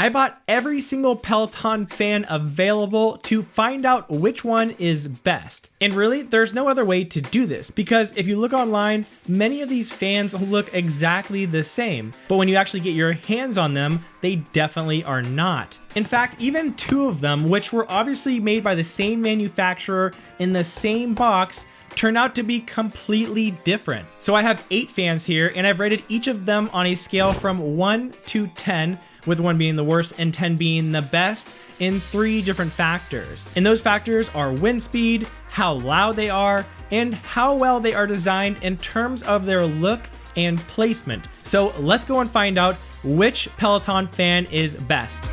I bought every single Peloton fan available to find out which one is best. And really, there's no other way to do this, because if you look online, many of these fans look exactly the same, but when you actually get your hands on them, they definitely are not. In fact, even two of them, which were obviously made by the same manufacturer in the same box, turn out to be completely different. So I have 8 fans here, and I've rated each of them on a scale from 1 to 10, with 1 being the worst and 10 being the best, in 3 different factors. And those factors are wind speed, how loud they are, and how well they are designed in terms of their look and placement. So let's go and find out which Peloton fan is best.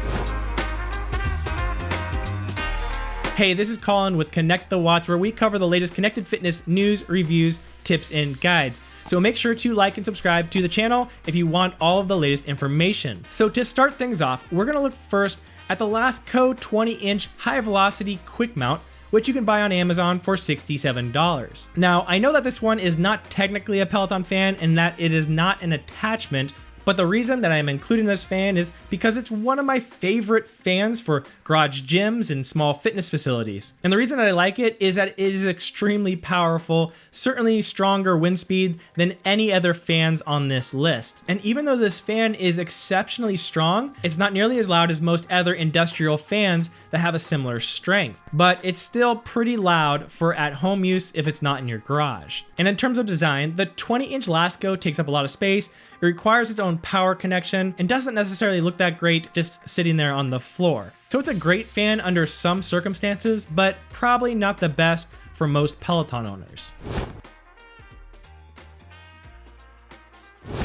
Hey, this is Colin with Connect the Watts, where we cover the latest connected fitness news, reviews, tips, and guides. So make sure to like and subscribe to the channel if you want all of the latest information. So to start things off, we're gonna look first at the Lastco 20-inch high velocity quick mount, which you can buy on Amazon for $67. Now, I know that this one is not technically a Peloton fan and that it is not an attachment, but the reason that I'm including this fan is because it's one of my favorite fans for garage gyms and small fitness facilities. And the reason that I like it is that it is extremely powerful, certainly stronger wind speed than any other fans on this list. And even though this fan is exceptionally strong, it's not nearly as loud as most other industrial fans that have a similar strength, but it's still pretty loud for at-home use if it's not in your garage. And in terms of design, the 20-inch Lastco takes up a lot of space. It requires its own power connection and doesn't necessarily look that great just sitting there on the floor. So it's a great fan under some circumstances, but probably not the best for most Peloton owners.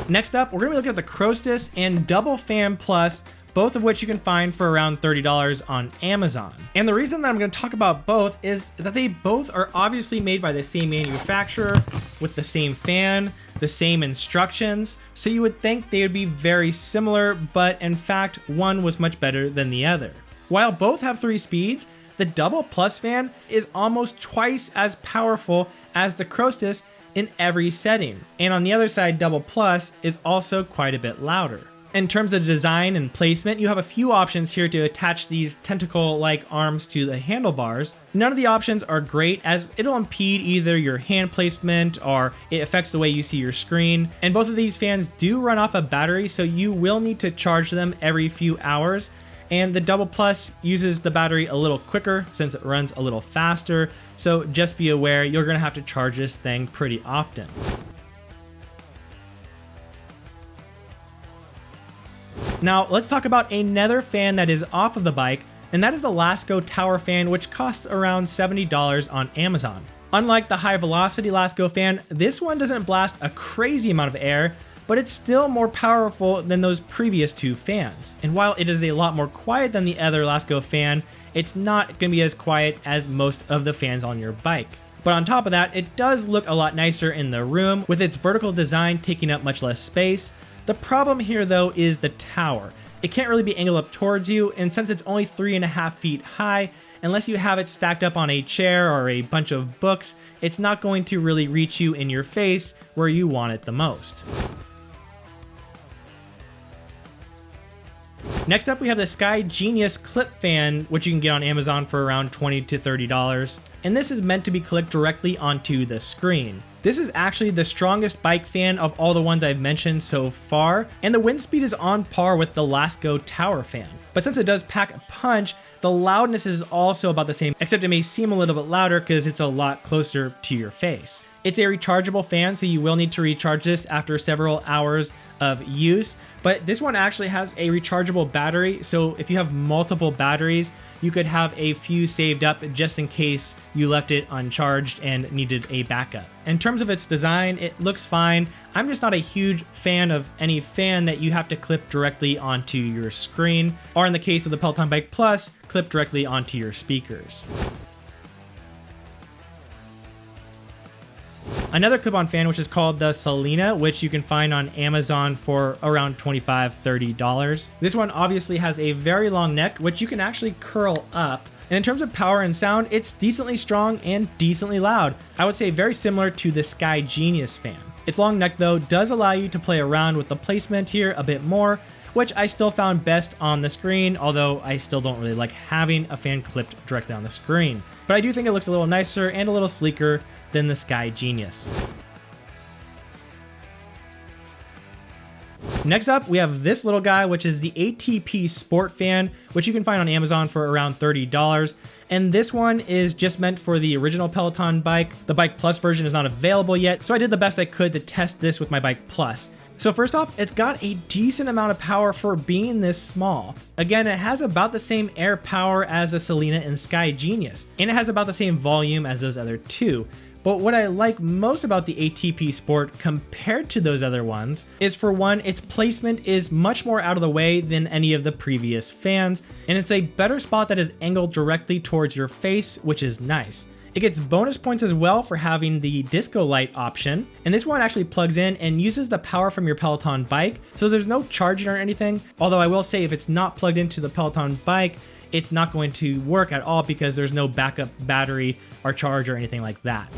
Next up, we're gonna be looking at the Crostus and Double Fan Plus, both of which you can find for around $30 on Amazon. And the reason that I'm gonna talk about both is that they both are obviously made by the same manufacturer with the same fan, the same instructions, so you would think they would be very similar, but in fact, one was much better than the other. While both have 3 speeds, the Double Plus fan is almost twice as powerful as the Crostus in every setting. And on the other side, Double Plus is also quite a bit louder. In terms of design and placement, you have a few options here to attach these tentacle-like arms to the handlebars. None of the options are great, as it'll impede either your hand placement or it affects the way you see your screen. And both of these fans do run off a battery, so you will need to charge them every few hours. And the Double Plus uses the battery a little quicker since it runs a little faster. So just be aware, you're gonna have to charge this thing pretty often. Now, let's talk about another fan that is off of the bike, and that is the Lasko Tower fan, which costs around $70 on Amazon. Unlike the high velocity Lasko fan, this one doesn't blast a crazy amount of air, but it's still more powerful than those previous 2 fans. And while it is a lot more quiet than the other Lasko fan, it's not going to be as quiet as most of the fans on your bike. But on top of that, it does look a lot nicer in the room, with its vertical design taking up much less space. The problem here though is the tower. It can't really be angled up towards you, and since it's only 3.5 feet high, unless you have it stacked up on a chair or a bunch of books, it's not going to really reach you in your face where you want it the most. Next up, we have the Skygenius Clip fan, which you can get on Amazon for around $20 to $30. And this is meant to be clicked directly onto the screen. This is actually the strongest bike fan of all the ones I've mentioned so far, and the wind speed is on par with the Lasko Tower fan. But since it does pack a punch, the loudness is also about the same, except it may seem a little bit louder because it's a lot closer to your face. It's a rechargeable fan, so you will need to recharge this after several hours of use, but this one actually has a rechargeable battery, so if you have multiple batteries, you could have a few saved up just in case you left it uncharged and needed a backup. In terms of its design, it looks fine. I'm just not a huge fan of any fan that you have to clip directly onto your screen, or in the case of the Peloton Bike Plus, clip directly onto your speakers. Another clip-on fan, which is called the Selena, which you can find on Amazon for around $25, $30. This one obviously has a very long neck, which you can actually curl up. And in terms of power and sound, it's decently strong and decently loud. I would say very similar to the Skygenius fan. Its long neck though does allow you to play around with the placement here a bit more, which I still found best on the screen, although I still don't really like having a fan clipped directly on the screen. But I do think it looks a little nicer and a little sleeker than the Skygenius. Next up, we have this little guy, which is the ATP Sport Fan, which you can find on Amazon for around $30. And this one is just meant for the original Peloton bike. The Bike Plus version is not available yet, so I did the best I could to test this with my Bike Plus. So first off, it's got a decent amount of power for being this small. Again, it has about the same air power as the Selena and Skygenius, and it has about the same volume as those other two. But what I like most about the ATP Sport compared to those other ones is, for one, its placement is much more out of the way than any of the previous fans, and it's a better spot that is angled directly towards your face, which is nice. It gets bonus points as well for having the disco light option, and this one actually plugs in and uses the power from your Peloton bike, so there's no charging or anything, although I will say if it's not plugged into the Peloton bike, it's not going to work at all because there's no backup battery or charge or anything like that.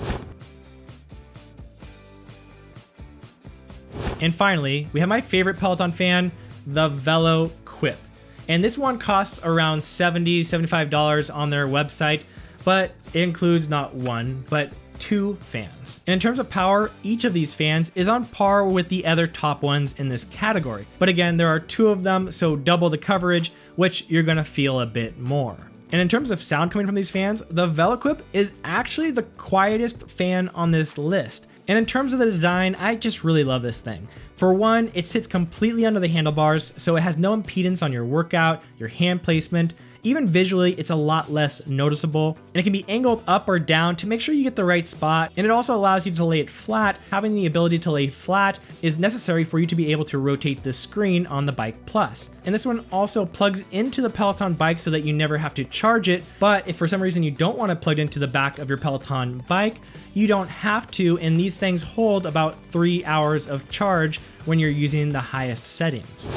And finally, we have my favorite Peloton fan, the Veloquip. And this one costs around $70, $75 on their website, but it includes not one, but two fans. And in terms of power, each of these fans is on par with the other top ones in this category. But again, there are two of them, so double the coverage, which you're gonna feel a bit more. And in terms of sound coming from these fans, the Veloquip is actually the quietest fan on this list. And in terms of the design, I just really love this thing. For one, it sits completely under the handlebars, so it has no impedance on your workout, your hand placement. Even visually, it's a lot less noticeable, and it can be angled up or down to make sure you get the right spot, and it also allows you to lay it flat. Having the ability to lay flat is necessary for you to be able to rotate the screen on the Bike Plus. And this one also plugs into the Peloton bike so that you never have to charge it, but if for some reason you don't want to plug it into the back of your Peloton bike, you don't have to, and these things hold about 3 hours of charge when you're using the highest settings.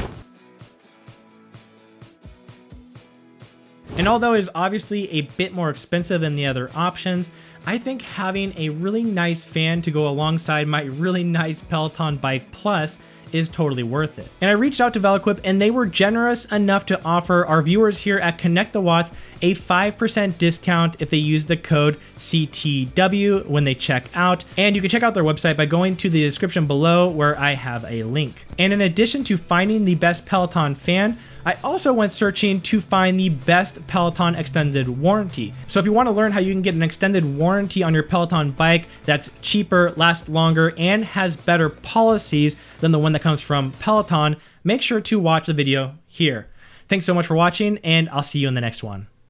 And although it is obviously a bit more expensive than the other options, I think having a really nice fan to go alongside my really nice Peloton Bike Plus is totally worth it. And I reached out to Veloquip and they were generous enough to offer our viewers here at Connect the Watts a 5% discount if they use the code CTW when they check out. And you can check out their website by going to the description below where I have a link. And in addition to finding the best Peloton fan, I also went searching to find the best Peloton extended warranty. So if you want to learn how you can get an extended warranty on your Peloton bike that's cheaper, lasts longer, and has better policies than the one that comes from Peloton, make sure to watch the video here. Thanks so much for watching, and I'll see you in the next one.